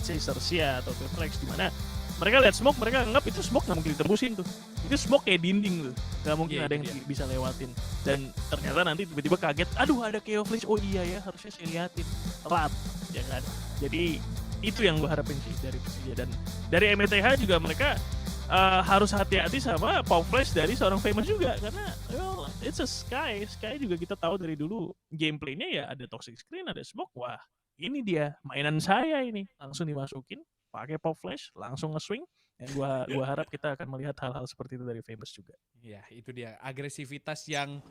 let's say Cercia atau Flex, di mana mereka lihat smoke, mereka anggap itu smoke nggak mungkin ditebusin tuh. Itu smoke kayak dinding tuh, nggak mungkin ada yang bisa lewatin. Dan ternyata nanti tiba-tiba kaget, aduh ada Chaos Flash, oh iya ya harusnya saya liatin, telat, ya kan. Jadi itu yang gue harapin sih dari Persija. Dan dari MTH juga mereka harus hati-hati sama Pop Flash dari seorang Famous juga, karena well, it's a Sky juga kita tahu dari dulu gameplaynya ya ada toxic screen, ada smoke, wah ini dia mainan saya ini, langsung dimasukin pakai Pop Flash, langsung nge-swing. Dan gua harap kita akan melihat hal-hal seperti itu dari Famous juga. Ya itu dia agresivitas yang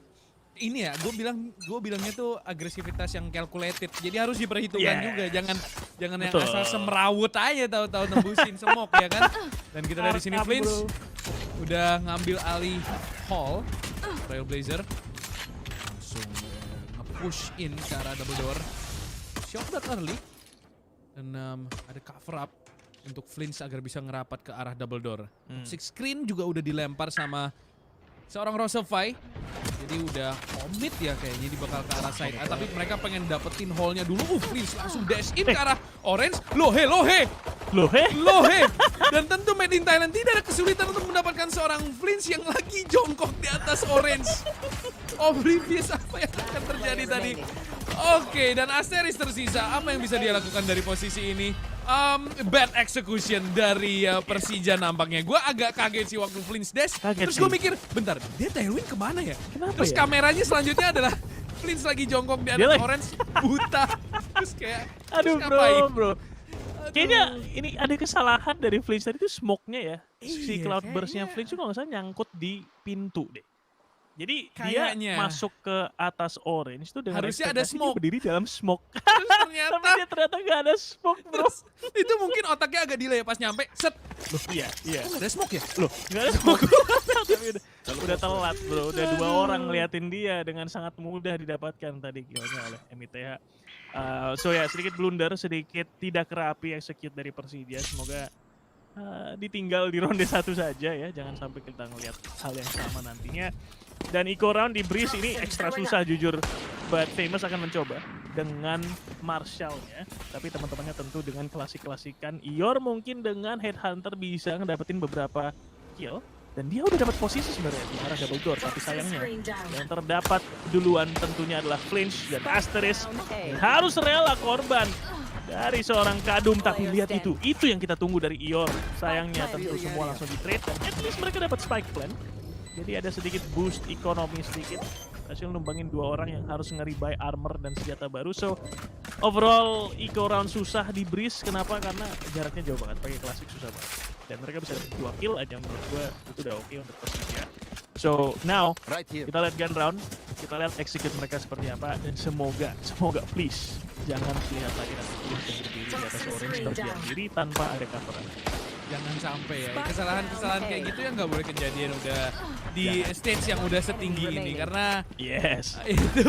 ini ya, gue bilangnya tuh agresivitas yang calculated. Jadi harus diperhitungkan juga, jangan yang asal semrawut aja tahu-tahu nembusin smoke ya kan. Dan kita dari sini Flinch udah ngambil alih Hall, Trailblazer langsung nge-push in ke arah double door. Shock that early dan ada cover up untuk Flinch agar bisa ngerapat ke arah double door. Six screen juga udah dilempar sama seorang Rosefy. Jadi udah komit ya kayaknya di bakal ke arah side. Tapi mereka pengen dapetin hole-nya dulu. Flinch langsung dash in ke arah orange. Lohe. Dan tentu Made in Thailand tidak ada kesulitan untuk mendapatkan seorang Flinch yang lagi jongkok di atas orange. Oblivious apa yang akan terjadi tadi. Oke, dan Asteris tersisa. Apa yang bisa dia lakukan dari posisi ini? Bad execution dari Persija nampaknya. Gue agak kaget sih waktu Flinch dash. Terus gue mikir, bentar, dia tailwind kemana ya? Kenapa Terus ya? kameranya selanjutnya adalah Flinch lagi jongkok di atas orange, buta. Terus kayak, aduh terus bro. Kayaknya ini ada kesalahan dari Flinch tadi itu smoke-nya ya. Si Iya, Cloudburst-nya kayaknya. Flinch itu kalau nggak salah nyangkut di pintu deh. Jadi Kayaknya. dia masuk ke atas orange itu dengan Harusnya ada ekspektasi dia smoke. berdiri dalam smoke. Terus ternyata, Tapi dia ternyata nggak ada smoke bro. terus itu mungkin otaknya agak delay pas nyampe, set. Loh, iya. Kok gak ada smoke ya? Loh, nggak ada smoke. Tapi udah telat bro. Udah dua orang ngeliatin dia dengan sangat mudah didapatkan tadi killnya oleh MITH. So ya sedikit blunder, sedikit tidak kerapi execute dari Persija. Semoga ditinggal di ronde 1 saja ya. Jangan sampai kita ngeliat hal yang sama nantinya. Dan eco round di Breeze ini ekstra susah jujur. But Famous akan mencoba dengan Marshall-nya. Tapi teman-temannya tentu dengan klasik-klasikan. Ior mungkin dengan Headhunter bisa ngedapetin beberapa kill. Dan dia udah dapat posisi sebenarnya di arah double door. Tapi sayangnya yang terdapat duluan tentunya adalah Flinch dan Asteris. Harus rela korban dari seorang Kadum. Tapi lihat itu yang kita tunggu dari Ior. Sayangnya tentu semua langsung di trade. Dan at least mereka dapat spike plan. Jadi ada sedikit boost ekonomi sedikit. Hasil numbangin 2 orang yang harus nge-rebuy armor dan senjata baru. So overall eco round susah di Breeze. Kenapa? Karena jaraknya jauh banget. Pakai klasik susah banget. Dan mereka bisa dapat 2 kill aja menurut gue. Itu udah oke untuk Persija. So now kita lihat gun round. Kita lihat execute mereka seperti apa. Dan semoga please jangan lihat lagi nanti Flinch yang berdiri di atas orange terdiam diri tanpa ada coveran. Jangan sampai ya, kesalahan-kesalahan kayak gitu yang nggak boleh kejadian udah di stage yang udah setinggi ini. Karena itu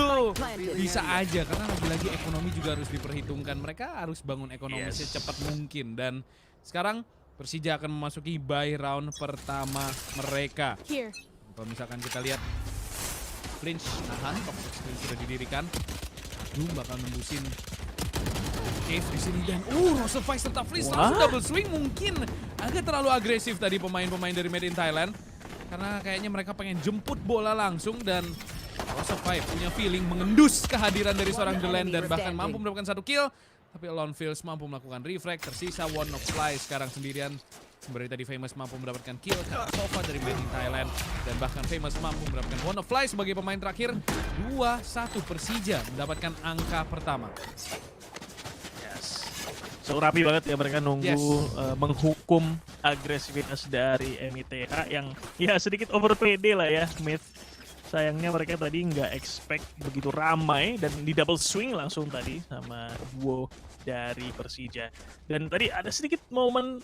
bisa aja, karena lagi-lagi ekonomi juga harus diperhitungkan. Mereka harus bangun ekonomi secepat mungkin. Dan sekarang Persija akan memasuki buy round pertama mereka. Kalau misalkan kita lihat Flinch nahan, toxic screen sudah didirikan. Doom bakal nembusin Cave di sini dan Rosefy serta Flinch langsung double swing. Mungkin agak terlalu agresif tadi pemain-pemain dari Made in Thailand. Karena kayaknya mereka pengen jemput bola langsung dan Rosefy punya feeling mengendus kehadiran dari seorang Deland dan bahkan mampu mendapatkan 1 kill. Tapi Lone Fields mampu melakukan refrag, tersisa One of Fly sekarang sendirian. Sebenarnya tadi Famous mampu mendapatkan kill karena Sova dari Made in Thailand. Dan bahkan Famous mampu mendapatkan One of Fly sebagai pemain terakhir. 2-1 Persija mendapatkan angka pertama. So rapi banget ya mereka nunggu menghukum agresivitas dari MITH yang ya sedikit over PD lah ya Myth. Sayangnya mereka tadi nggak expect begitu ramai dan di double swing langsung tadi sama duo dari Persija. Dan tadi ada sedikit momen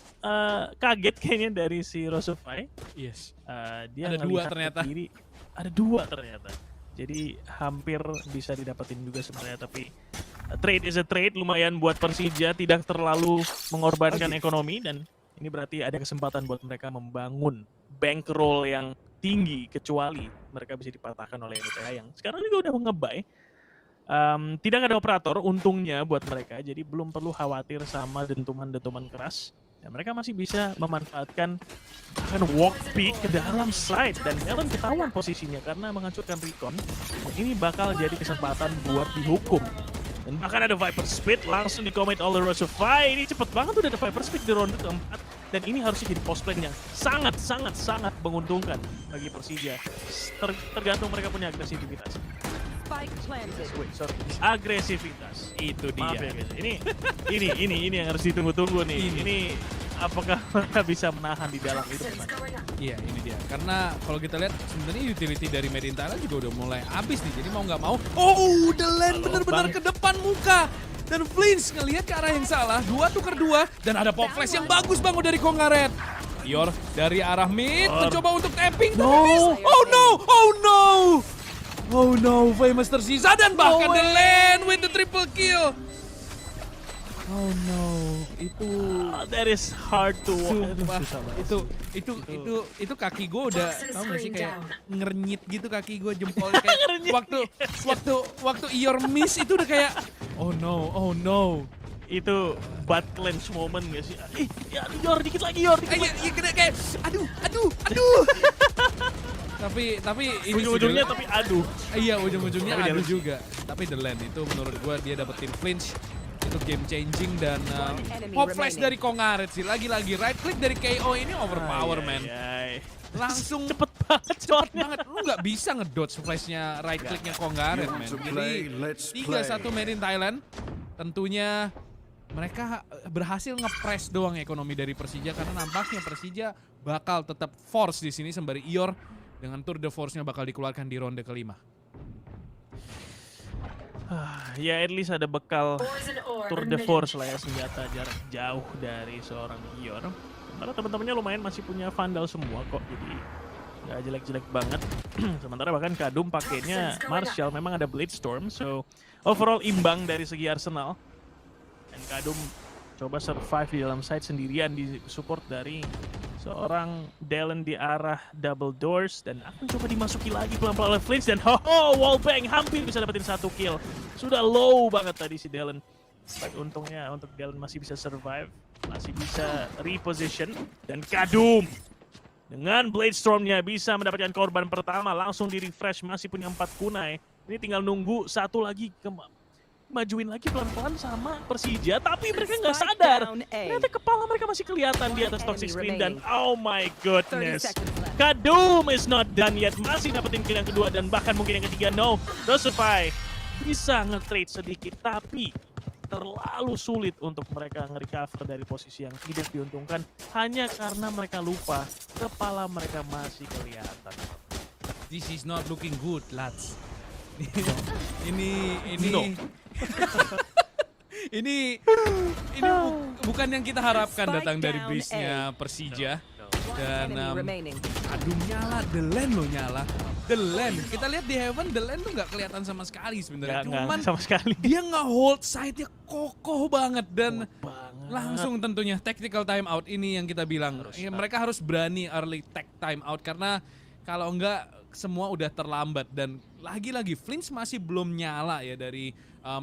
kaget kayaknya dari si Rosefy. Dia ada 2 ternyata. Ada 2 ternyata. Jadi hampir bisa didapetin juga sebenarnya, tapi trade is a trade, lumayan buat Persija, tidak terlalu mengorbankan ekonomi, dan ini berarti ada kesempatan buat mereka membangun bankroll yang tinggi, kecuali mereka bisa dipatahkan oleh MITH yang sekarang juga udah nge-buy. Tidak ada operator untungnya buat mereka, jadi belum perlu khawatir sama dentuman-dentuman keras. Dan mereka masih bisa memanfaatkan bahkan walk pick ke dalam side, dan Melon ketahuan posisinya karena menghancurkan recon. Ini bakal jadi kesempatan buat dihukum. Dan bahkan ada Viper Speed langsung di-commit oleh Rosify. Ini cepet banget udah ada Viper Speed di ronde keempat. Dan ini harusnya jadi post plan yang sangat menguntungkan bagi Persija. Tergantung mereka punya agresivitas. Wait, sorry. Agresivitas. Itu dia. Maaf ya guys. Ini yang harus ditunggu-tunggu nih. Ini apakah mereka bisa menahan di dalam itu? Iya, ini dia. Karena kalau kita lihat sebenarnya utility dari Made in Thailand juga udah mulai habis nih. Jadi mau nggak mau, The Land bener-bener ke depan muka. Dan Flinch ngelihat ke arah yang salah, 2 tuker 2, dan ada pop flash yang bagus banget dari Kongaret. Ior dari arah mid mencoba untuk tapping, tapi miss. Oh no, Famous tersisa dan bahkan The Land with the triple kill. Oh no, itu That is hard to sumpah. Itu kaki gue udah tau gak sih kayak ngernyit gitu kaki gue jempol kayak waktu Ior miss itu udah kayak oh no. Itu butt clench moment gak sih? Ya Yor dikit lagi. Iya kayak aduh. tapi ini Ujung-ujungnya tapi aduh. Iya, ujung-ujungnya aduh juga. Tapi The Land itu menurut gue dia dapetin flinch. Itu game changing dan pop flash dari Kongaret sih. Lagi-lagi right click dari KO ini overpower man. Langsung Cepet banget shotnya. Lu nggak bisa ngedodge flashnya right clicknya Kongaret man. Jadi 3-1 Made in Thailand. Tentunya mereka berhasil nge-press doang ekonomi dari Persija karena nampaknya Persija bakal tetap force di sini sembari Ior dengan tour de force-nya bakal dikeluarkan di ronde kelima. Ya at least ada bekal tour de force lah ya, senjata jarak jauh dari seorang Ior. Sementara teman-temannya lumayan masih punya Vandal semua kok, jadi nggak jelek-jelek banget. Sementara bahkan Kadum pakainya Martial, memang ada Blade Storm, so overall imbang dari segi Arsenal. Dan Kadum coba survive di dalam side sendirian di support dari seorang Dalen di arah double doors, dan akan coba dimasuki lagi pelan-pelan oleh Flinch, dan wallbang hampir bisa dapetin 1 kill. Sudah low banget tadi si Dalen. But untungnya untuk Dalen masih bisa survive, masih bisa reposition, dan Kadum dengan Blade Storm-nya bisa mendapatkan korban pertama, langsung di-refresh, masih punya 4 kunai. Ini tinggal nunggu satu lagi majuin lagi pelan-pelan sama Persija, tapi mereka nggak sadar. Ternyata kepala mereka masih kelihatan di atas toxic screen, dan oh my goodness. Kadum is not done yet, masih dapetin kill yang kedua dan bahkan mungkin yang ketiga. No, Rosify bisa nge-trade sedikit, tapi terlalu sulit untuk mereka nge-recover dari posisi yang tidak diuntungkan hanya karena mereka lupa kepala mereka masih kelihatan. This is not looking good, lads. ini ini bukan yang kita harapkan datang dari base-nya Persija. Dan Kadum nyala, The Land lo nyala. The Land, kita lihat di Heaven, The Land tuh nggak kelihatan sama sekali sebenarnya. Cuman sama sekali. Dia nge-hold side-nya kokoh banget dan langsung tentunya tactical timeout ini yang kita bilang. Mereka harus berani early tech timeout karena kalau enggak semua udah terlambat, dan lagi-lagi Flinch masih belum nyala ya dari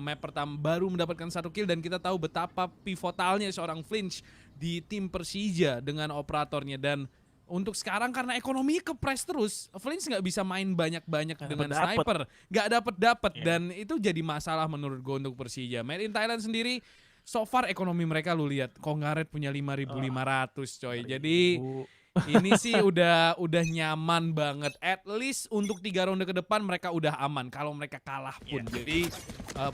map pertama, baru mendapatkan 1 kill, dan kita tahu betapa pivotalnya seorang Flinch di tim Persija dengan operatornya. Dan untuk sekarang karena ekonomi kepres terus, Flinch nggak bisa main banyak-banyak dengan sniper, nggak dapet dan itu jadi masalah menurut gue untuk Persija. Made in Thailand sendiri so far ekonomi mereka lu lihat, Kongaret punya 5.500 coy. Jadi ini sih udah nyaman banget. At least untuk 3 ronde ke depan mereka udah aman. Kalau mereka kalah pun, jadi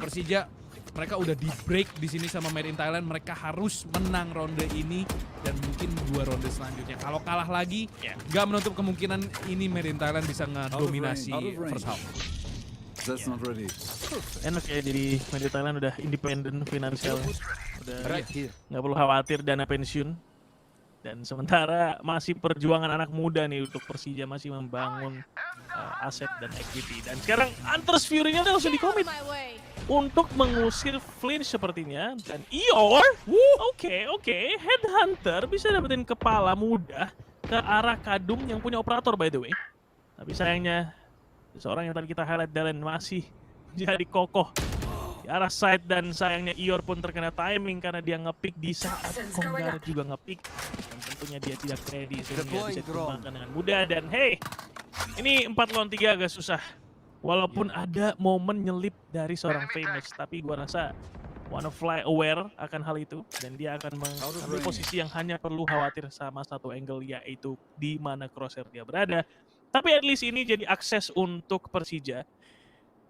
Persija mereka udah di break di sini sama Made in Thailand. Mereka harus menang ronde ini dan mungkin 2 ronde selanjutnya. Kalau kalah lagi, nggak menutup kemungkinan ini Made in Thailand bisa ngedominasi first half. That's not ready. Enak ya, jadi Made in Thailand udah independen finansial, udah nggak perlu khawatir dana pensiun. Dan sementara masih perjuangan anak muda nih untuk Persija masih membangun aset dan equity. Dan sekarang Hunters Fury-nya langsung dikomit untuk mengusir Flinch sepertinya. Dan Ior, oke, Headhunter bisa dapetin kepala muda ke arah Kadum yang punya operator by the way. Tapi sayangnya seorang yang tadi kita highlight, Dalen, masih jadi kokoh di arah side dan sayangnya Ior pun terkena timing karena dia nge-pick di saat Konggar juga nge-pick dan tentunya dia tidak ready sehingga bisa dikembangkan dengan mudah dan hey, ini 4 lawan 3 agak susah walaupun ada momen nyelip dari seorang Famous tapi gua rasa WannaFly aware akan hal itu dan dia akan mengambil posisi yang hanya perlu khawatir sama satu angle yaitu di mana crosshair dia berada. Tapi at least ini jadi akses untuk Persija.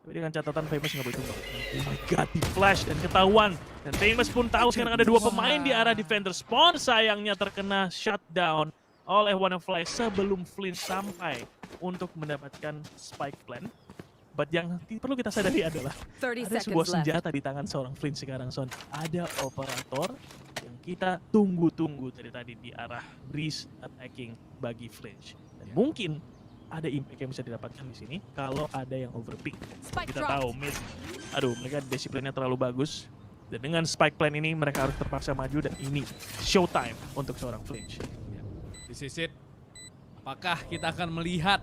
Tapi dengan catatan Famous nggak boleh tumbang. Oh my god, di flash dan ketahuan. Dan Famous pun tahu sekarang ada 2 pemain di arah defender spawn. Sayangnya terkena shutdown oleh WannaFly sebelum Flint sampai untuk mendapatkan spike plan. But yang perlu kita sadari adalah ada sebuah senjata di tangan seorang Flint sekarang, Son. Ada operator yang kita tunggu-tunggu dari tadi di arah breeze attacking bagi Flinch. Dan mungkin ada impact yang bisa didapatkan di sini kalau ada yang overpick. Kita tahu mid, mereka disiplinnya terlalu bagus. Dan dengan spike plan ini mereka harus terpaksa maju dan ini showtime untuk seorang Flinch. This is it. Apakah kita akan melihat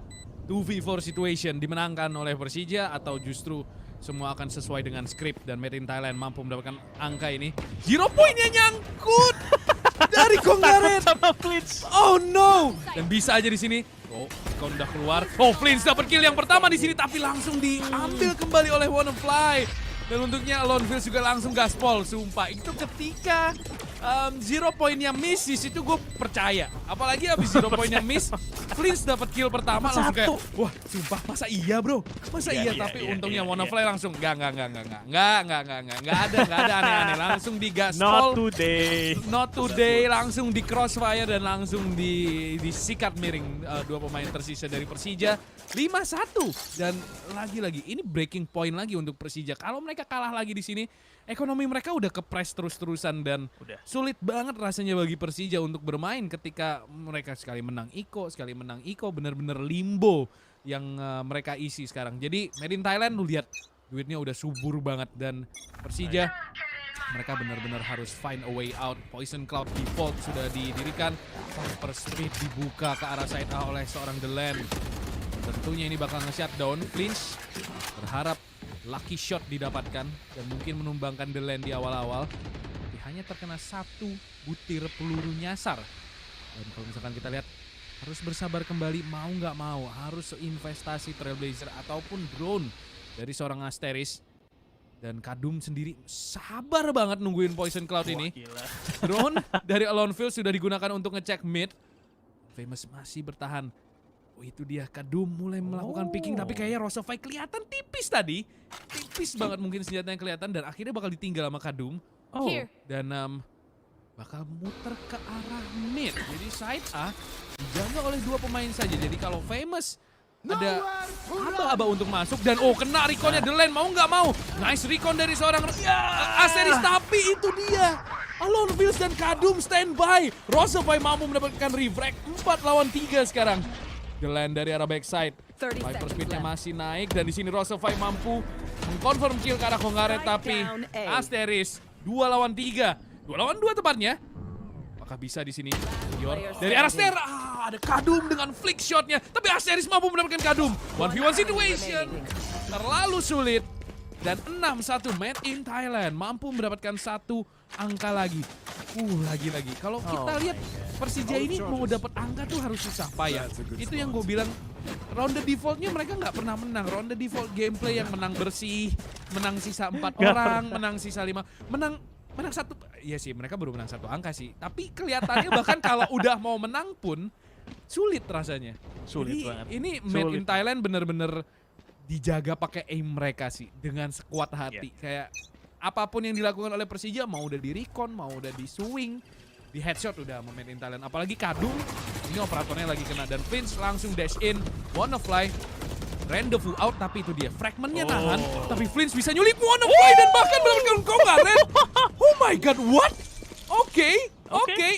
2v4 situation dimenangkan oleh Persija atau justru semua akan sesuai dengan script dan Made in Thailand mampu mendapatkan angka ini. 0 poinnya nyangkut dari Konggaret sama Flint. Oh no! Dan bisa aja di sini. Oh, Icon udah keluar. Oh, Flint dapat kill yang pertama di sini tapi langsung diambil kembali oleh WannaFly. Dan untuknya Alonfield juga langsung gaspol. Sumpah itu ketika 0 poinnya miss di situ gue percaya. Apalagi abis 0 poinnya miss, Flint dapat kill pertama langsung kayak, wah sumpah masa iya bro, masa iya, tapi untungnya WannaFly langsung nggak ada aneh-aneh, langsung di gaspol. Not today, langsung di crossfire dan langsung disikat miring 2 pemain tersisa dari Persija 5-1 dan lagi-lagi ini breaking point lagi untuk Persija. Kalau mereka kalah lagi di sini, ekonomi mereka udah kepres terus-terusan dan sulit banget rasanya bagi Persija untuk bermain ketika mereka sekali menang Iko, bener-bener limbo yang mereka isi sekarang. Jadi Made in Thailand lu lihat duitnya udah subur banget dan Persija mereka benar-benar harus find a way out. Poison Cloud default sudah didirikan, Viper Street dibuka ke arah side A oleh seorang The Land. Tentunya ini bakal nge-shutdown. Flinch berharap lucky shot didapatkan dan mungkin menumbangkan The Land di awal-awal. Tapi hanya terkena 1 butir peluru nyasar. Dan kalau misalkan kita lihat harus bersabar kembali mau nggak mau. Harus investasi Trailblazer ataupun drone dari seorang Asteris. Dan Kadum sendiri sabar banget nungguin Poison Cloud ini. Drone dari Alonfield sudah digunakan untuk ngecek mid. Famous masih bertahan. Oh itu dia, Kadum mulai melakukan picking tapi kayaknya Rosofai kelihatan tipis tadi. Tipis banget mungkin senjatanya kelihatan dan akhirnya bakal ditinggal sama Kadum. Dan bakal muter ke arah mid. Jadi side A dijaga oleh 2 pemain saja. Jadi kalau Famous ada aba-aba untuk masuk dan kena reconnya The Land mau nggak mau. Nice recon dari seorang Asteris tapi itu dia. Alonfield dan Kadum standby. Rosofai mampu mendapatkan refrag 4 lawan 3 sekarang. The Land dari arah backside. Viper speednya masih naik dan di sini Rosofai mampu mengkonfirm kill ke arah Konggaret tapi Asteris 2 lawan 3. 2 lawan 2 tepatnya. Apakah bisa di sini? Dari arah stair ada Kadum dengan flick shotnya tapi Asteris mampu mendapatkan Kadum. 1v1 situation. Terlalu sulit. Dan 6-1 Made in Thailand mampu mendapatkan 1 angka lagi. Lagi-lagi. Kalau kita lihat Persija ini mau dapat angka tuh harus susah payah. Itu yang gue bilang. Ronde defaultnya mereka nggak pernah menang. Ronde default gameplay yang menang bersih, menang sisa 4 orang, menang sisa 5, menang 1. Iya sih, mereka baru menang 1 angka sih. Tapi kelihatannya bahkan kalau udah mau menang pun sulit rasanya. Sulit banget. Ini Made in Thailand bener-bener dijaga pakai aim mereka sih dengan sekuat hati. Kayak apapun yang dilakukan oleh Persija, mau udah di recon, mau udah di swing, di headshot udah sama Made in Thailand. Apalagi Kadum, ini operatornya lagi kena dan Finch langsung dash in, WannaFly rendezvous out tapi itu dia fragmentnya tahan, tapi Flint bisa nyulik WannaFly dan bahkan mendapatkan Konggaret. Oh my god, what? Oke,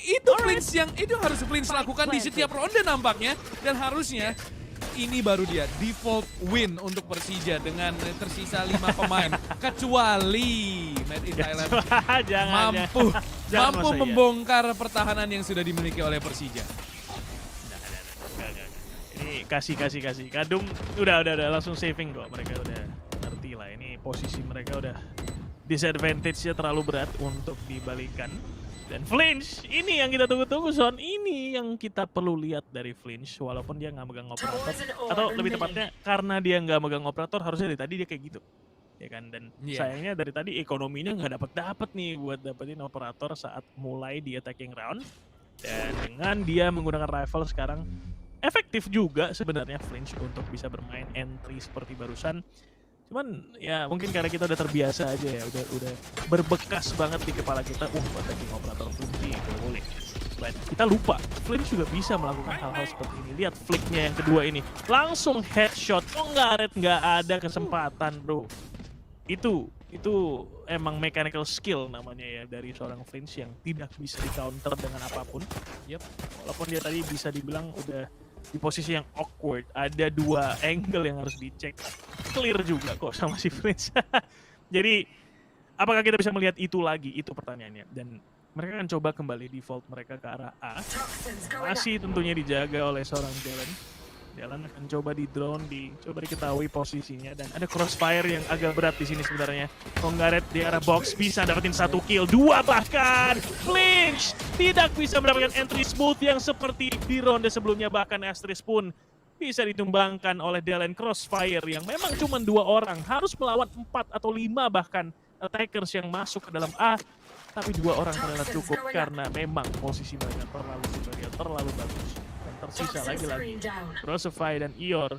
itu Flint yang itu harus Flint lakukan di setiap ronde nampaknya dan harusnya ini baru dia default win untuk Persija dengan tersisa 5 pemain kecuali Made in Thailand mampu membongkar pertahanan yang sudah dimiliki oleh Persija. Ini kasih. Kadum udah langsung saving kok, mereka udah ngerti lah ini posisi mereka udah disadvantage-nya terlalu berat untuk dibalikan. Dan Flinch, ini yang kita tunggu-tunggu Son, ini yang kita perlu lihat dari Flinch. Walaupun dia nggak megang operator, atau lebih tepatnya karena dia nggak megang operator, harusnya dari tadi dia kayak gitu. Ya kan, dan sayangnya dari tadi ekonominya nggak dapat nih buat dapetin operator saat mulai di attacking round. Dan dengan dia menggunakan rifle sekarang, efektif juga sebenarnya Flinch untuk bisa bermain entry seperti barusan. Cuman ya mungkin karena kita udah terbiasa aja ya, udah berbekas banget di kepala kita, attacking operator Flinch kalau boleh. Dan kita lupa, Flinch juga bisa melakukan hal-hal seperti ini. Lihat flicknya yang kedua ini, langsung headshot. Nggak ada kesempatan bro. Itu emang mechanical skill namanya ya dari seorang Flinch yang tidak bisa di counter dengan apapun. Walaupun dia tadi bisa dibilang udah di posisi yang awkward, ada 2 angle yang harus dicek, clear juga kok sama si Flinch. Jadi apakah kita bisa melihat itu lagi, itu pertanyaannya. Dan mereka akan coba kembali default mereka ke arah A, masih tentunya dijaga oleh seorang Dylan akan coba di drone, coba diketahui posisinya, dan ada crossfire yang agak berat di sini sebenarnya. Kongaret di arah box bisa dapetin 1 kill, 2 bahkan. Flinch tidak bisa mendapatkan entry smooth yang seperti di ronde sebelumnya, bahkan Astris pun bisa ditumbangkan oleh Dylan. Crossfire yang memang cuma 2 orang, harus melawan 4 atau 5 bahkan attackers yang masuk ke dalam A. Tapi 2 orang ternyata cukup karena memang posisi mereka terlalu superior, terlalu bagus. Tersisa lagi-lagi Rosify dan Ior,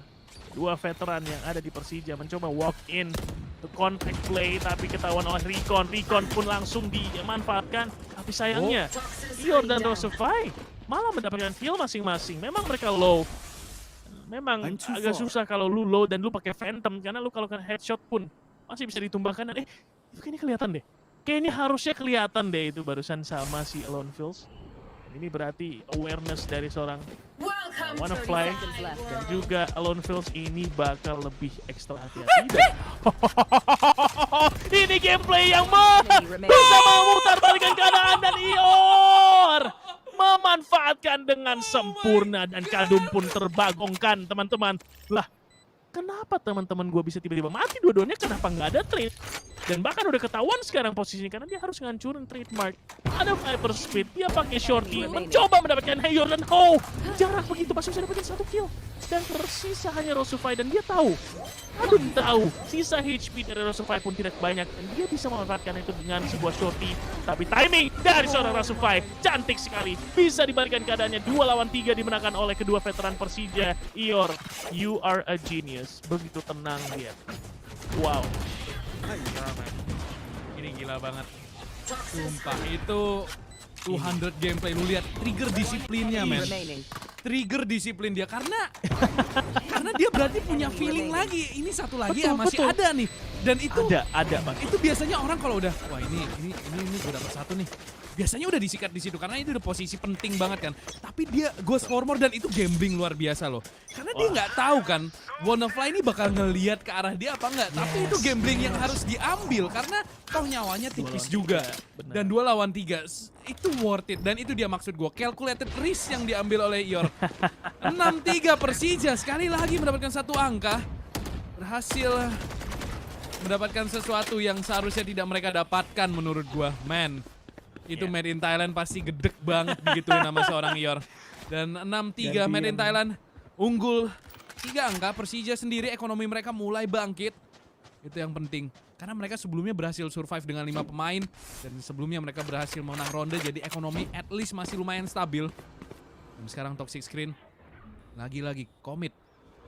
2 veteran yang ada di Persija, mencoba walk in to contact play, tapi ketahuan oleh Recon pun langsung dimanfaatkan. Tapi sayangnya Ior dan Rosify malah mendapatkan kill masing-masing. Memang mereka low, memang agak susah kalau lu low dan lu pakai Phantom, karena lu kalau kena headshot pun masih bisa ditumbangkan. Dan itu kayaknya kelihatan deh, kayaknya harusnya kelihatan deh itu barusan sama si Alone Fields. Ini berarti awareness dari seorang Wannafly dan juga Alone Fields ini bakal lebih ekstra hati-hati. Ini gameplay yang bisa memutarbalikkan keadaan, dan Ior memanfaatkan dengan sempurna, dan Kadum pun terbagongkan teman-teman. Lah, kenapa teman-teman gue bisa tiba-tiba mati dua-duanya? Kenapa nggak ada trade? Dan bahkan udah ketahuan sekarang posisinya karena dia harus ngancurin trademark. Ada Viper Speed, dia pakai shorty, mencoba mendapatkan Hayor dan jarak begitu masih bisa dapetin 1 kill. Dan tersisa hanya Rosify, dan dia tahu, sisa HP dari Rosify pun tidak banyak, dan dia bisa memanfaatkan itu dengan sebuah shorty. Tapi timing dari seorang Rosify cantik sekali, bisa dibalikan keadaannya. 2 lawan 3 dimenangkan oleh kedua veteran Persija. Ior, you are a genius. Begitu tenang dia. Wow. Ini gila banget. Sumpah, itu 200 gameplay. Lu lihat trigger disiplinnya, men. Trigger disiplin dia karena dia berarti punya feeling lagi. Ini satu lagi masih ada nih. Dan itu ada Bang. Itu biasanya orang kalau udah wah ini gue dapat 1 nih. Biasanya udah disikat di situ karena itu udah posisi penting banget kan. Tapi dia goes for more, dan itu gambling luar biasa loh. Karena dia nggak tahu kan Wannafly ini bakal ngelihat ke arah dia apa enggak. Tapi itu gambling yang harus diambil karena toh nyawanya tipis juga. Dan 2 lawan 3 itu worth it, dan itu dia maksud gue, calculated risk yang diambil oleh Ior. 6-3 Persija sekali lagi mendapatkan 1 angka. Berhasil mendapatkan sesuatu yang seharusnya tidak mereka dapatkan menurut gue. Man, itu Made in Thailand pasti gedek banget digituin nama seorang Ior. Dan 6-3 Made in Thailand unggul 3 angka. Persija sendiri ekonomi mereka mulai bangkit. Itu yang penting. Karena mereka sebelumnya berhasil survive dengan 5 pemain. Dan sebelumnya mereka berhasil menang ronde. Jadi ekonomi at least masih lumayan stabil. Dan sekarang Toxic Screen lagi-lagi komit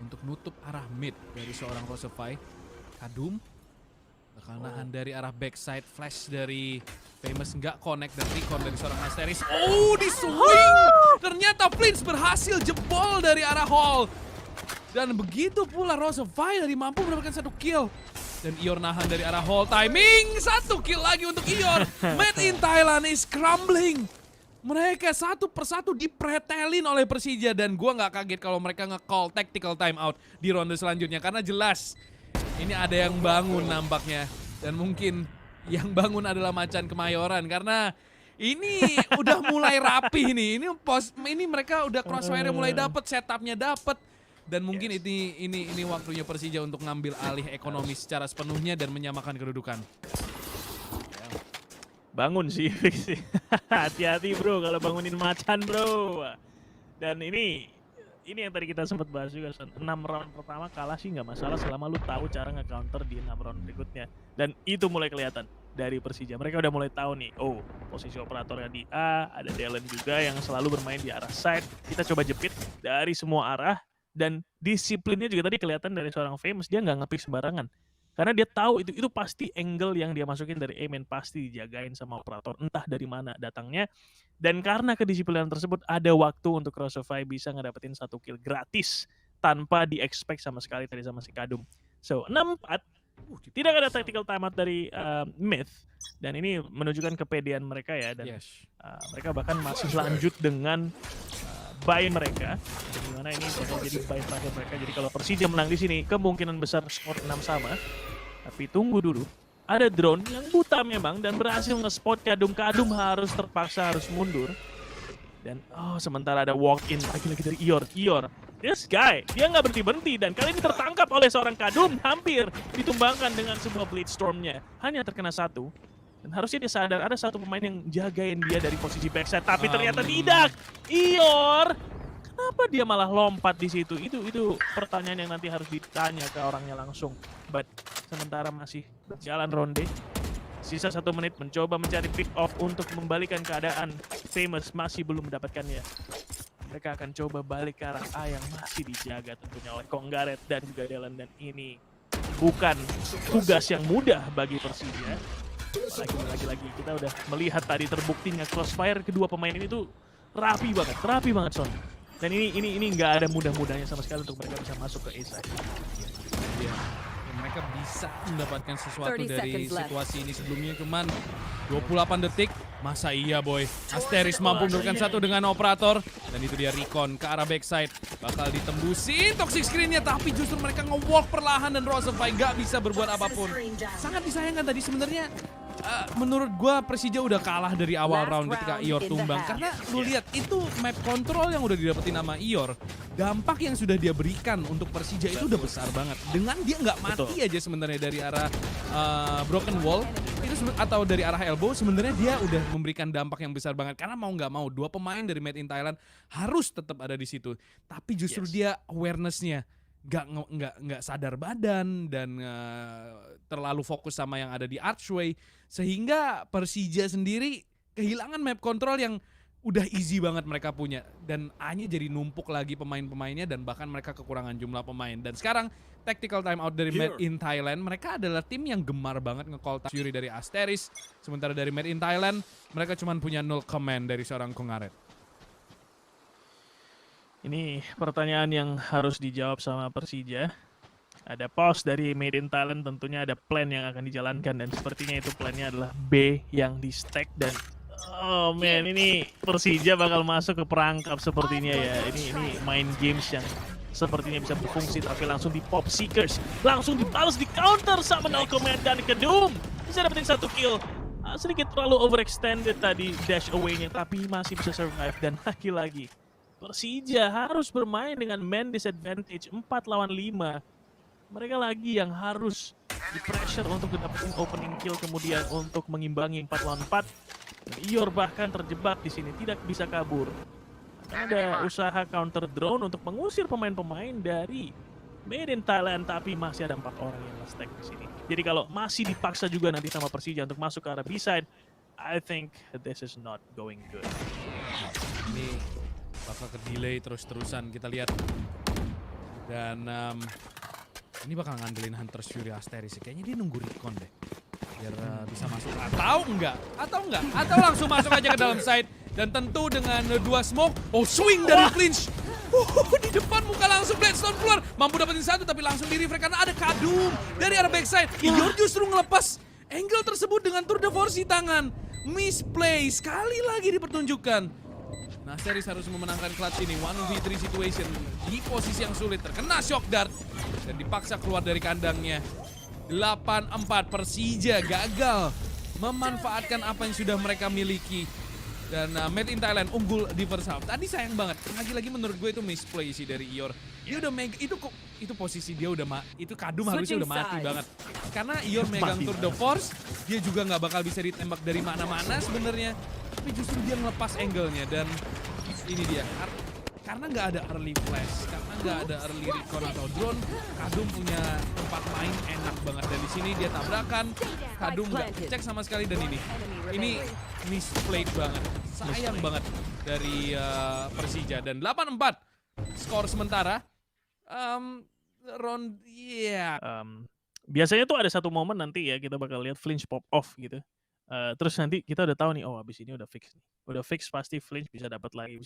untuk nutup arah mid dari seorang Rosify. Kadum bakal nahan dari arah backside. Flash dari Famous nggak connect, dan recon dari seorang Asteris. Di swing! Ternyata Flinch berhasil jebol dari arah hall. Dan begitu pula Rosify dari mampu mendapatkan 1 kill. Dan Ior nahan dari arah hall. Timing! 1 kill lagi untuk Ior. Made in Thailand is crumbling. Mereka satu persatu dipretelin oleh Persija. Dan gua nggak kaget kalau mereka nge-call tactical timeout di ronde selanjutnya. Karena jelas ini ada yang bangun nampaknya. Dan mungkin yang bangun adalah Macan Kemayoran. Karena ini udah mulai rapi nih. Ini mereka udah crossfire mulai dapet, setupnya dapet. Dan mungkin ini waktunya Persija untuk ngambil alih ekonomi secara sepenuhnya dan menyamakan kedudukan. Bangun sih, Fix. Hati-hati bro kalau bangunin macan bro. Dan ini yang tadi kita sempat bahas juga, Son. 6 round pertama kalah sih nggak masalah selama lu tahu cara nge-counter di 6 round berikutnya. Dan itu mulai kelihatan dari Persija. Mereka udah mulai tahu nih, oh posisi operatornya di A, ada Dalen juga yang selalu bermain di arah side. Kita coba jepit dari semua arah. Dan disiplinnya juga tadi kelihatan dari seorang Famous, dia nggak nge-pick sembarangan. Karena dia tahu itu pasti angle yang dia masukin dari A-main pasti dijagain sama operator, entah dari mana datangnya. Dan karena kedisiplinan tersebut ada waktu untuk Crossify bisa ngedapetin 1 kill gratis tanpa di-expect sama sekali tadi sama si Kadum. So 6-4, tidak ada tactical timeout dari Myth. Dan ini menunjukkan kepedean mereka ya. Dan mereka bahkan masih lanjut dengan buy mereka, dimana ini bakal jadi buy terakhir mereka. Jadi kalau Persija menang di sini, kemungkinan besar skor 6 sama. Tapi tunggu dulu, ada drone yang buta memang dan berhasil nge-spot Kadum. Kadum terpaksa harus mundur. Dan sementara ada walk-in lagi-lagi dari Ior. This guy, dia nggak berhenti-berhenti dan kali ini tertangkap oleh seorang Kadum, hampir ditumbangkan dengan sebuah Blade-Storm-nya. Hanya terkena 1. Dan harusnya dia sadar ada satu pemain yang jagain dia dari posisi backside, tapi ternyata tidak. Ior, kenapa dia malah lompat di situ? Itu pertanyaan yang nanti harus ditanya ke orangnya langsung. But sementara masih berjalan ronde, sisa 1 menit mencoba mencari pick off untuk membalikan keadaan. Famous masih belum mendapatkannya. Mereka akan coba balik ke arah A yang masih dijaga tentunya oleh Konggaret dan juga Dalen. Dan ini bukan tugas yang mudah bagi Persija. Lagi-lagi kita udah melihat tadi terbuktinya crossfire kedua pemain ini tuh rapi banget Son. Dan ini nggak ada mudah-mudahnya sama sekali untuk mereka bisa masuk ke A-side. Mereka bisa mendapatkan sesuatu dari situasi ini sebelumnya, cuman 28 detik. Masa iya boy, Asteris mampu menurunkan 1 dengan operator. Dan itu dia Recon ke arah backside. Bakal ditembusin toxic screen-nya, tapi justru mereka nge-walk perlahan dan Rossify gak bisa berbuat apapun. Sangat disayangkan tadi sebenarnya. Menurut gua Persija udah kalah dari awal round ketika Ior tumbang. Karena lu lihat itu map control yang udah didapetin sama Ior. Dampak yang sudah dia berikan untuk Persija itu udah besar banget. Dengan dia nggak mati aja sebenarnya dari arah broken wall itu atau dari arah elbow, sebenarnya dia udah memberikan dampak yang besar banget. Karena mau nggak mau 2 pemain dari Made in Thailand harus tetap ada di situ. Tapi justru dia awareness-nya nggak sadar badan dan terlalu fokus sama yang ada di archway, sehingga Persija sendiri kehilangan map control yang udah easy banget mereka punya, dan hanya jadi numpuk lagi pemain-pemainnya dan bahkan mereka kekurangan jumlah pemain. Dan sekarang tactical timeout dari Made in Thailand, mereka adalah tim yang gemar banget nge-call Fury dari Asteris, sementara dari Made in Thailand mereka cuma punya 0 command dari seorang Kongaret. Ini pertanyaan yang harus dijawab sama Persija. Ada pause dari Made in Thailand, tentunya ada plan yang akan dijalankan dan sepertinya itu plannya adalah B yang di stack. Dan oh man, ini Persija bakal masuk ke perangkap sepertinya ya. Ini main games yang sepertinya bisa berfungsi, tapi langsung di pop Seekers, langsung dibalas di counter sama No Command dan Kadum bisa dapetin 1 kill. Sedikit terlalu overextended tadi dash away-nya, tapi masih bisa survive. Dan lagi-lagi Persija harus bermain dengan man disadvantage 4 lawan 5. Mereka lagi yang harus di-pressure untuk mendapatkan opening kill, kemudian untuk mengimbangi 4 lawan 4. Dan Ior bahkan terjebak di sini, tidak bisa kabur. Ada usaha counter drone untuk mengusir pemain-pemain dari Made in Thailand, tapi masih ada 4 orang yang nge-stack di sini. Jadi kalau masih dipaksa juga nanti sama Persija untuk masuk ke arah B-side, I think this is not going good. Ini bakal ke-delay terus-terusan, kita lihat. Dan ini bakal ngandelin Hunter's Fury Asteris. Kayaknya dia nunggu recon deh, biar bisa masuk. Atau langsung masuk aja ke dalam side. Dan tentu dengan 2 smoke, swing dari Flinch. Di depan muka langsung Blade-Storm keluar. Mampu dapetin 1 tapi langsung di-refrag karena ada Kadum dari arah backside. Ior justru ngelepas angle tersebut dengan tour de force di tangan. Misplay sekali lagi dipertunjukkan. Nah, Asteris harus memenangkan clutch ini. 1v3 situation di posisi yang sulit. Terkena shock dart dan dipaksa keluar dari kandangnya. 8-4, Persija gagal memanfaatkan apa yang sudah mereka miliki. Dan Made in Thailand unggul di first half. Tadi sayang banget, lagi-lagi menurut gue itu misplay sih dari Ior. Dia udah itu posisi dia udah itu Kadum harusnya udah mati banget. Karena Ior megang Mati Tour de Force, dia juga nggak bakal bisa ditembak dari mana-mana sebenarnya. Tapi justru dia ngelepas angle-nya dan ini dia. Karena nggak ada early flash, karena nggak ada early recon atau drone, Kadum punya tempat main enak banget. Dan di sini dia tabrakan, Kadum nggak cek sama sekali dan ini misplayed banget, sayang banget dari Persija. Dan 8-4 skor sementara. Biasanya tuh ada satu momen nanti ya kita bakal lihat flinch pop off gitu. Terus nanti kita udah tahu nih, oh abis ini udah fix nih. Udah fix pasti flinch bisa dapat lagi.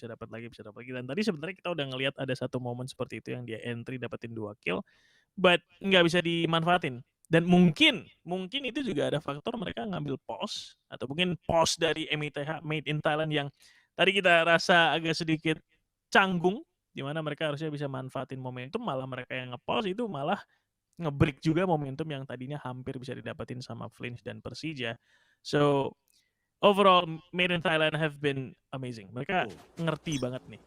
Dan tadi sebenarnya kita udah ngelihat ada satu momen seperti itu yang dia entry dapetin 2 kill, but nggak bisa dimanfaatin. Dan mungkin itu juga ada faktor mereka ngambil pause atau mungkin pause dari MITH Made in Thailand yang tadi kita rasa agak sedikit canggung, di mana mereka harusnya bisa manfaatin momentum, malah mereka yang nge-pause itu malah nge-break juga momentum yang tadinya hampir bisa didapetin sama Flinch dan Persija. So overall Made in Thailand have been amazing. Mereka ngerti banget nih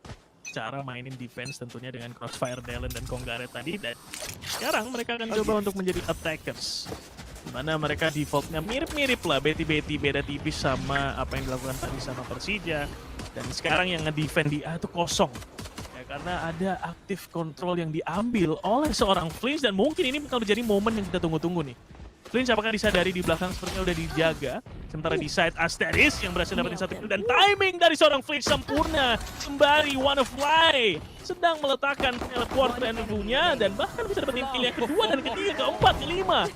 cara mainin defense tentunya dengan Crossfire, Dalen dan Konggaret tadi, dan sekarang mereka akan coba untuk menjadi attackers. Dimana mereka defaultnya mirip-mirip lah, beti-beti beda tipis sama apa yang dilakukan tadi sama Persija. Dan sekarang yang nge-defend di A itu kosong. Karena ada aktif control yang diambil oleh seorang Flinch dan mungkin ini bakal menjadi momen yang kita tunggu-tunggu nih. Flinch apakah disadari di belakang sepertinya udah dijaga, sementara di side Asteris yang berhasil dapetin 1 kill dan timing dari seorang Flinch sempurna. Kembali WannaFly sedang meletakkan teleport rendezvous-nya dan bahkan bisa dapetin kill yang kedua dan ketiga, keempat, kelima.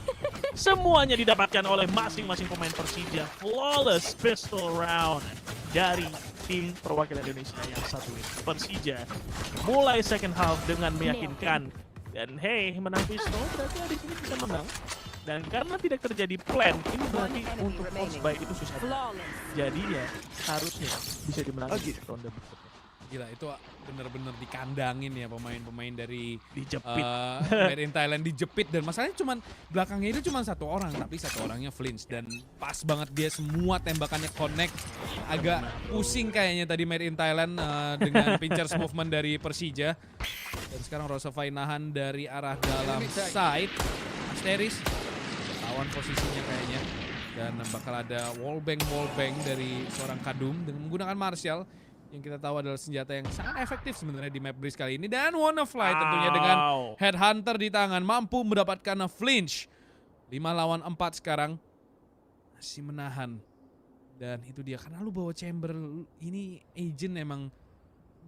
Semuanya didapatkan oleh masing-masing pemain Persija. Flawless pistol round dari tim perwakilan Indonesia yang satu ini. Persija mulai second half dengan meyakinkan dan hey, menang pistol berarti di sini bisa menang. Dan karena tidak terjadi plan, ini berarti untuk force buy itu susah. Jadi ya harusnya bisa dimenangkan di ronde berikutnya. Gila, itu bener-bener dikandangin ya pemain-pemain dari Dijepit. Made in Thailand dijepit, dan masalahnya cuman belakangnya itu cuma 1 orang, tapi 1 orangnya Flinch dan pas banget dia semua tembakannya connect. Agak pusing kayaknya tadi Made in Thailand dengan pinchers movement dari Persija. Dan sekarang Rosafai nahan dari arah dalam side. Asteris lawan posisinya kayaknya, dan bakal ada wallbang dari seorang Kadum dengan menggunakan Martial yang kita tahu adalah senjata yang sangat efektif sebenarnya di map Breeze kali ini. Dan WannaFly tentunya dengan Headhunter di tangan mampu mendapatkan Flinch. 5 lawan 4 sekarang, masih menahan. Dan itu dia, karena lu bawa Chamber ini, Agent emang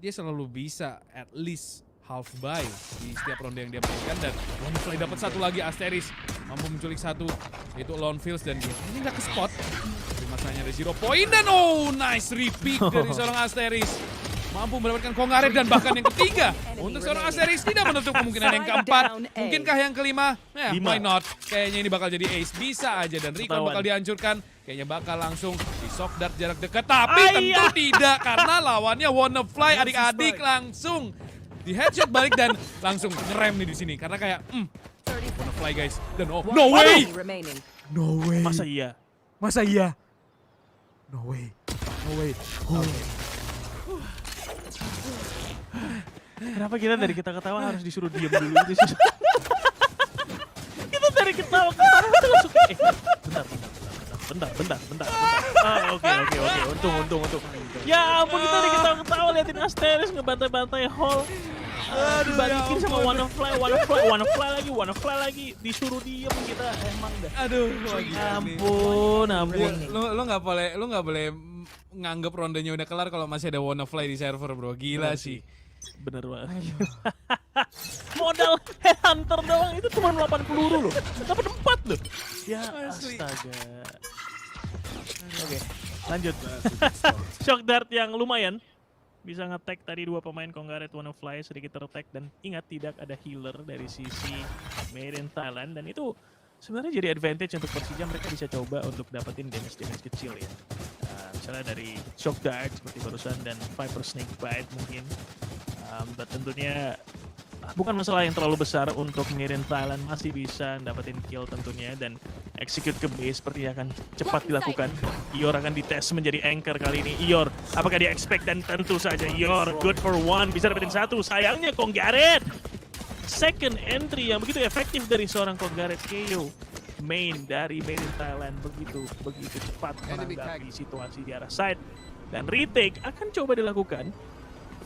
dia selalu bisa at least half buy di setiap ronde yang dia mainkan. Dan WannaFly dapat 1 lagi, Asteris mampu menculik 1, yaitu Lone Fields, dan dia ini nggak ke spot. Tapi masanya ada 0 point dan nice repeat dari seorang Asteris. Mampu mendapatkan Konggaret dan bahkan yang ketiga untuk seorang Asteris, tidak menutup kemungkinan yang keempat. Mungkinkah yang kelima? Ya, why not? Kayaknya ini bakal jadi ace, bisa aja, dan Recon bakal dihancurkan. Kayaknya bakal langsung di shock dart jarak dekat, tapi tentu tidak karena lawannya WannaFly. Adik-adik langsung di headshot balik dan langsung ngerem nih di sini karena kayak WannaFly guys, dan no way. Masa iya? No way. Kenapa kita dari kita ketawa harus disuruh diam dulu gitu sih? Kita dari ketawa kita langsung bentar. Oke. Untung. Ya ampun, kita dari ketawa liatin Asteris ngebantai-bantai Hall. Dibalikin sama WannaFly lagi, disuruh diem kita, emang dah. Aduh, ampun. Lo nggak boleh nganggep rondenya udah kelar kalau masih ada WannaFly di server, bro. Gila sih. Bener banget. Modal Headhunter doang itu cuma 8 peluru loh. Dapat 4 loh. Ya astaga. Oke, lanjut. Shock Dart yang lumayan bisa nge-tag tadi 2 pemain Konggaret, WannaFly sedikit ter-tag, dan ingat tidak ada healer dari sisi Made in Thailand, dan itu sebenarnya jadi advantage untuk Persija. Mereka bisa coba untuk dapetin damage kecil ya. Misalnya dari Shock Dart seperti barusan dan Viper Snake Bite mungkin. But tentunya bukan masalah yang terlalu besar untuk Made in Thailand, masih bisa dapetin kill tentunya, dan execute ke base seperti akan cepat dilakukan. Ior akan dites menjadi anchor kali ini. Ior, apakah dia expect? Dan tentu saja Ior good for 1, bisa dapetin 1. Sayangnya Konggaret second entry yang begitu efektif dari seorang Kongaret KO main dari Made in Thailand begitu cepat menanggapi situasi di arah side, dan retake akan coba dilakukan.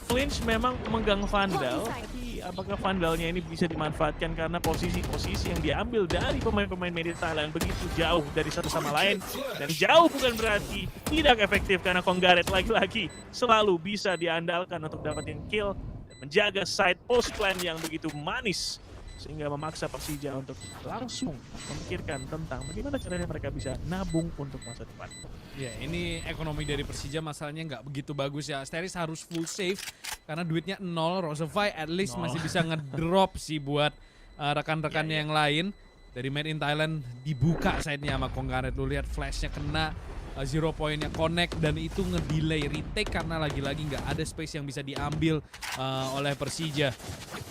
Flinch memang memegang Vandal, tapi apakah Vandalnya ini bisa dimanfaatkan karena posisi-posisi yang diambil dari pemain-pemain Made in Thailand begitu jauh dari satu sama lain, dan jauh bukan berarti tidak efektif karena Kongaret lagi-lagi selalu bisa diandalkan untuk dapetin kill dan menjaga side post plan yang begitu manis, sehingga memaksa Persija untuk langsung memikirkan tentang bagaimana caranya mereka bisa nabung untuk masa depan. Ya, ini ekonomi dari Persija masalahnya nggak begitu bagus ya. Asteris harus full save karena duitnya 0. Rosefy at least masih bisa ngedrop sih buat rekan-rekannya yang lain. Dari Made in Thailand dibuka side-nya sama Kongaret. Lu lihat flashnya kena, 0 poinnya connect, dan itu ngedelay retake karena lagi-lagi nggak ada space yang bisa diambil oleh Persija.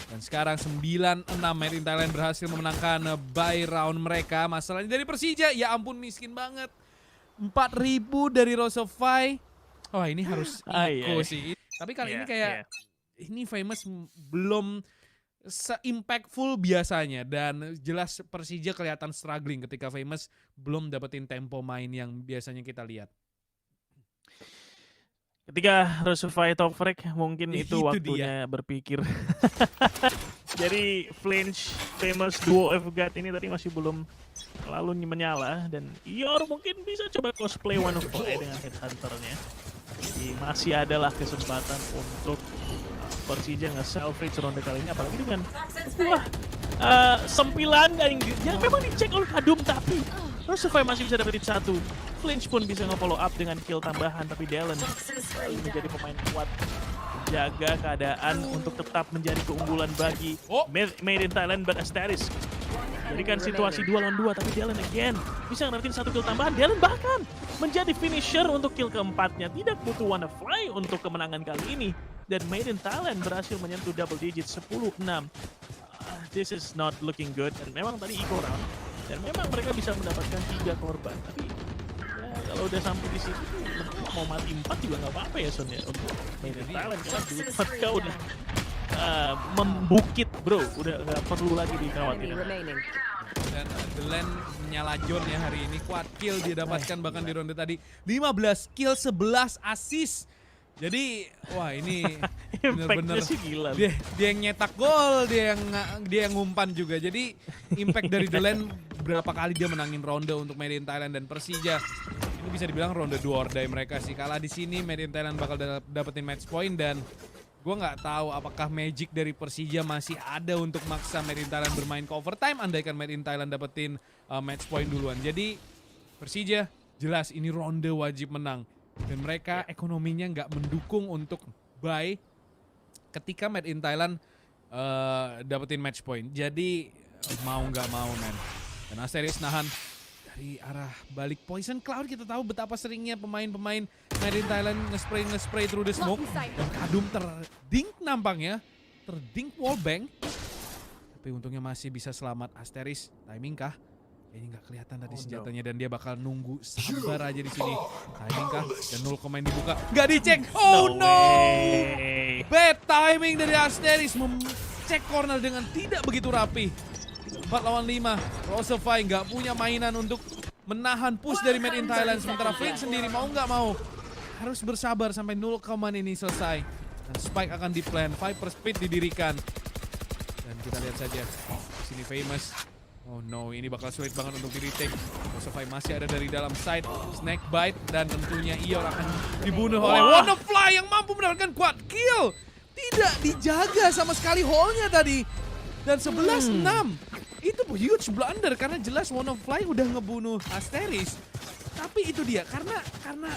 Dan sekarang 9-6 Made in Thailand berhasil memenangkan buy round mereka. Masalahnya dari Persija, ya ampun miskin banget. 4.000 dari Rosefy. Oh, ini harus eco sih. Tapi kali ini kayak ini Famous belum se-impactful biasanya, dan jelas Persija kelihatan struggling ketika Famous belum dapetin tempo main yang biasanya kita lihat. Ketika Rosefy top frag mungkin itu dia. waktunya berpikir. Jadi Flinch Famous duo F-God ini tadi masih belum lalu menyala, dan Ior mungkin bisa coba cosplay One of Fly dengan Headhunter-nya. Jadi masih adalah kesempatan untuk Persija nge-salvage ronde kali ini, apalagi dengan sempilan yang memang dicek oleh Kadum, tapi Rosefy masih bisa dapetin satu. Flinch pun bisa nge-follow up dengan kill tambahan, tapi Dallin menjadi pemain kuat menjaga keadaan untuk tetap menjadi keunggulan bagi Made in Thailand but Asteris. Jadi kan situasi 2 lawan 2, tapi Dallin again bisa ngedapetin satu kill tambahan. Dallin bahkan menjadi finisher untuk kill keempatnya. Tidak butuh Wannafly untuk kemenangan kali ini. Dan Made in Thailand berhasil menyentuh double digit 10-6. This is not looking good. Dan memang tadi eco round. Dan memang mereka bisa mendapatkan 3 korban. Tapi ya, kalau udah sampai di situ mau mati 4 juga nggak apa-apa ya Son ya untuk Made in Thailand, karena duit mereka udah membukit bro, udah nggak perlu lagi dikhawatirkan. Dan The Land menyala John ya hari ini, kuat kill dia dapatkan bahkan di ronde tadi 15 kill 11 assist. Jadi wah ini bener-bener gila. Dia yang nyetak gol, dia yang ngumpan juga. Jadi impact dari The Land berapa kali dia menangin ronde untuk Made in Thailand, dan Persija ini bisa dibilang ronde 2 or die mereka sih. Kalah di sini Made in Thailand bakal dapetin match point, dan gue nggak tahu apakah magic dari Persija masih ada untuk maksa Made in Thailand bermain ke overtime andaikan Made in Thailand dapetin match point duluan. Jadi Persija jelas ini ronde wajib menang. Dan mereka ekonominya nggak mendukung untuk buy ketika Made in Thailand dapetin match point. Jadi mau nggak mau men. Dan Asteris nahan dari arah balik Poison Cloud. Kita tahu betapa seringnya pemain-pemain Made in Thailand nge-spray through the smoke. Dan Kadum terdink nampaknya. Terdink wallbang. Tapi untungnya masih bisa selamat. Asteris timing kah? Ini nggak kelihatan tadi senjatanya, dan dia bakal nunggu sabar aja di sini. Timing kah? Dan 0 komen dibuka. Nggak dicek. Oh no! Bad timing dari Asteris mengecek corner dengan tidak begitu rapi. 4 lawan 5. Rosefy nggak punya mainan untuk menahan push dari Made in Thailand. Sementara Flinch sendiri mau nggak mau harus bersabar sampai 0 komen ini selesai. Dan Spike akan di-plan. Viper Speed didirikan. Dan kita lihat saja. Sini Famous. Oh no, ini bakal sulit banget untuk di-retake. Rosefy masih ada dari dalam side. Snake bite, dan tentunya Ior akan dibunuh oleh Wannafly yang mampu mendapatkan quad kill. Tidak dijaga sama sekali hole-nya tadi. Dan 11-6. Itu huge blunder karena jelas Wannafly udah ngebunuh Asteris. Tapi itu dia, karena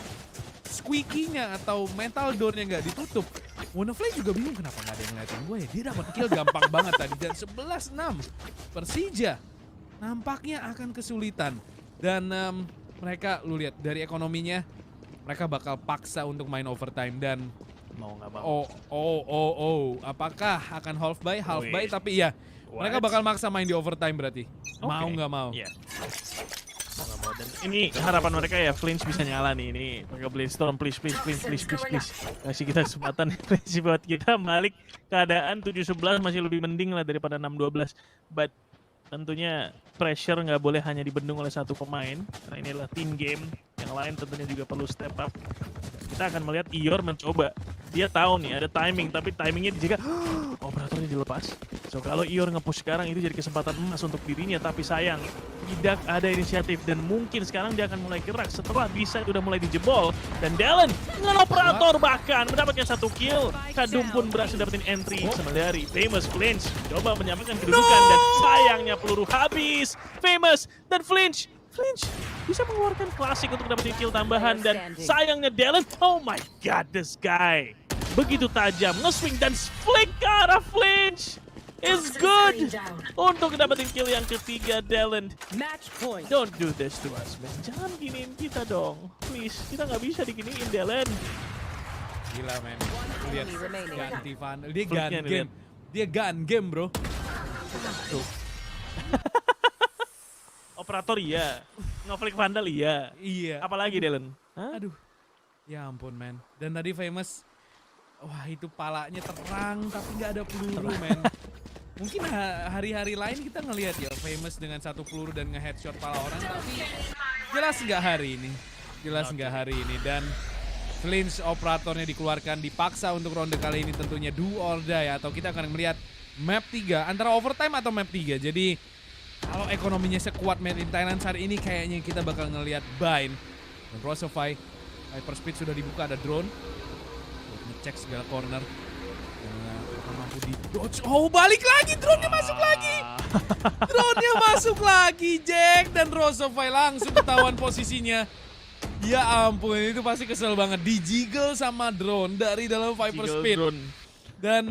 squeaky-nya atau mental door-nya nggak ditutup. Wannafly juga bingung kenapa nggak ada yang ngeliatin gue ya. Dia dapat kill gampang banget tadi. Dan 11-6. Persija nampaknya akan kesulitan. Dan mereka, lu lihat dari ekonominya, mereka bakal paksa untuk main overtime. Dan mau nggak mau. Apakah akan half buy? Tapi ya mereka bakal maksa main di overtime berarti. Mau nggak mau. Nggak mau. Dan ini harapan mereka ya, Flinch bisa nyala nih. Ini mereka Blitzdorm, please. Kasih kita kesempatan sih buat kita balik keadaan 7-11 masih lebih mending lah daripada 6-12. But tentunya pressure nggak boleh hanya dibendung oleh satu pemain. Karena ini adalah team game. Yang lain tentunya juga perlu step up. Kita akan melihat Ior mencoba. Dia tahu nih ada timing, tapi timingnya dijaga. Operatornya dilepas. So kalau Ior nge-push sekarang itu jadi kesempatan emas untuk dirinya, tapi sayang tidak ada inisiatif dan mungkin sekarang dia akan mulai gerak setelah bisa udah mulai dijebol. Dan Dallin dengan operator bahkan mendapatkan 1 kill. Kadum pun berhasil dapetin entry sama dari Famous. Flinch coba menyamakan kedudukan dan sayangnya peluru habis. Famous dan Flinch bisa mengeluarkan klasik untuk dapetin kill tambahan dan sayangnya Dallin, oh my god, this guy begitu tajam nge-swing dan flick ke arah Flinch is good untuk dapetin kill yang ketiga. Dallin, don't do this to us, man. Jangan giniin kita dong, please. Kita nggak bisa diginiin, Dallin. Gila, men. Lihat ganti Vandal. Flicknya Dia gun game, bro. Tuh. Operator iya, nge-flick Vandal iya. Iya. Apalagi Dallin? Hah? Aduh. Ya ampun, men. Dan tadi Famous, wah itu palanya terang tapi nggak ada peluru, men. Mungkin hari-hari lain kita ngelihat ya Famous dengan 1 peluru dan nge-headshot pala orang, tapi jelas nggak hari ini. Nggak hari ini. Dan Flinch operatornya dikeluarkan, dipaksa untuk ronde kali ini tentunya do or die, atau kita akan melihat map 3 antara overtime atau map 3. Jadi kalau ekonominya sekuat Made in Thailand saat ini kayaknya kita bakal ngelihat Bind dan Rosofy. Hyperspeed sudah dibuka, ada drone buat ngecek segala corner. Apakah mampu di dodge? Oh, balik lagi, drone-nya masuk lagi. Drone-nya masuk lagi, Jack, dan Rosofy langsung ketahuan posisinya. Ya ampun, itu pasti kesel banget. Di-jiggle sama drone dari dalam Hyperspeed. Dan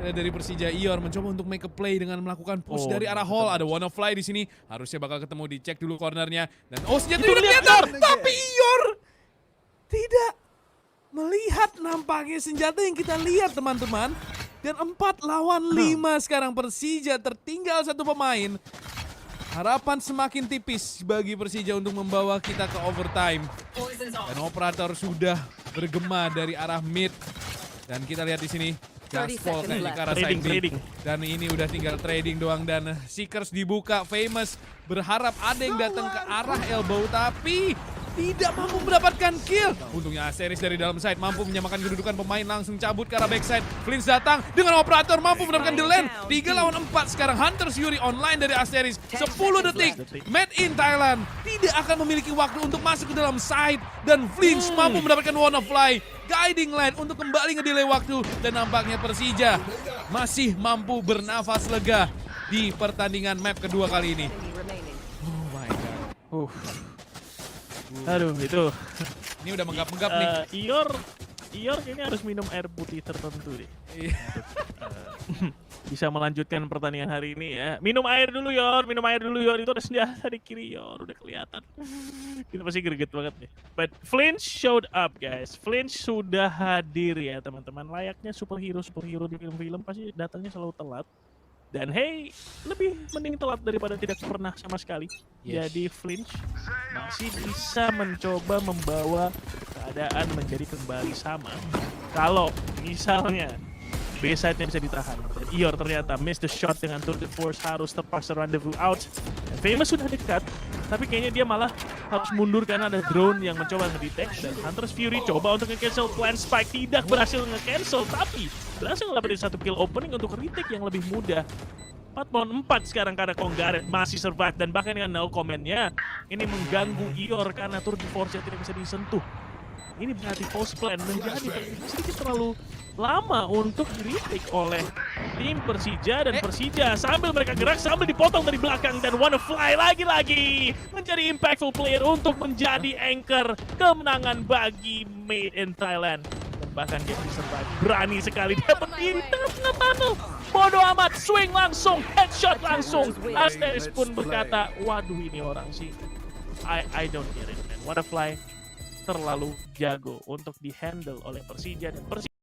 dari Persija, Ior mencoba untuk make a play dengan melakukan push dari arah hall. Ada Wannafly di sini, harusnya bakal ketemu, dicek dulu cornernya. Dan senjata udah kelihatan, tapi Ior tidak melihat nampaknya senjata yang kita lihat, teman-teman. Dan 4 lawan 5 sekarang Persija tertinggal 1 pemain. Harapan semakin tipis bagi Persija untuk membawa kita ke overtime. Dan operator sudah bergema dari arah mid. Dan kita lihat di sini. Gaspol kayaknya ke arah side B. Dan ini udah tinggal trading doang dan Seekers dibuka. Famous berharap ada yang datang ke arah elbow tapi tidak mampu mendapatkan kill. Untungnya Asteris dari dalam side mampu menyamakan kedudukan pemain, langsung cabut ke arah backside. Flinch datang dengan operator mampu mendapatkan the lane. 3 lawan 4 sekarang Hunter's Fury online dari Asteris. 10 detik. Made in Thailand tidak akan memiliki waktu untuk masuk ke dalam side. Dan Flinch mampu mendapatkan Wannafly. Guiding line untuk kembali ngedelay waktu. Dan nampaknya Persija masih mampu bernafas lega di pertandingan map kedua kali ini. Oh my god. Aduh, itu. Ini udah menggap-menggap nih. Ior kayaknya harus minum air putih tertentu deh. Iya. Bisa melanjutkan pertandingan hari ini ya. Minum air dulu Yor. Itu ada senjata di kiri Yor, udah kelihatan. Kita pasti greget banget nih. But Flinch showed up guys. Flinch sudah hadir ya teman-teman. Layaknya superhero di film-film pasti datangnya selalu telat. Dan hey, lebih mending telat daripada tidak pernah sama sekali. Yes. Jadi Flinch masih bisa mencoba membawa keadaan menjadi kembali sama. Kalau misalnya B-side-nya bisa ditahan. Dan Ior ternyata miss the shot dengan tour de force, harus terpaksa rendezvous out. Dan Famous sudah dekat, tapi kayaknya dia malah harus mundur karena ada drone yang mencoba ngedetect. Dan Hunter's Fury coba untuk nge-cancel plan spike, tidak berhasil nge-cancel, tapi berhasil dapetin 1 kill opening untuk retake yang lebih mudah. 4 lawan 4 sekarang karena Konggaret masih survive dan bahkan dengan no comment-nya. Ini mengganggu Ior karena tour de force yang tidak bisa disentuh. Ini berarti post plan menjadi sedikit terlalu lama untuk di-retake oleh tim Persija. Dan Persija sambil mereka gerak sambil dipotong dari belakang dan Wannafly lagi-lagi menjadi impactful player untuk menjadi anchor kemenangan bagi Made in Thailand. Dan bahkan dia bisa survive, berani sekali dia berdiri di tengah tunnel. Bodoh amat, swing langsung, headshot langsung. Asteris pun berkata, waduh ini orang sih, I don't get it man. Wannafly terlalu jago untuk di-handle oleh Persija dan Persija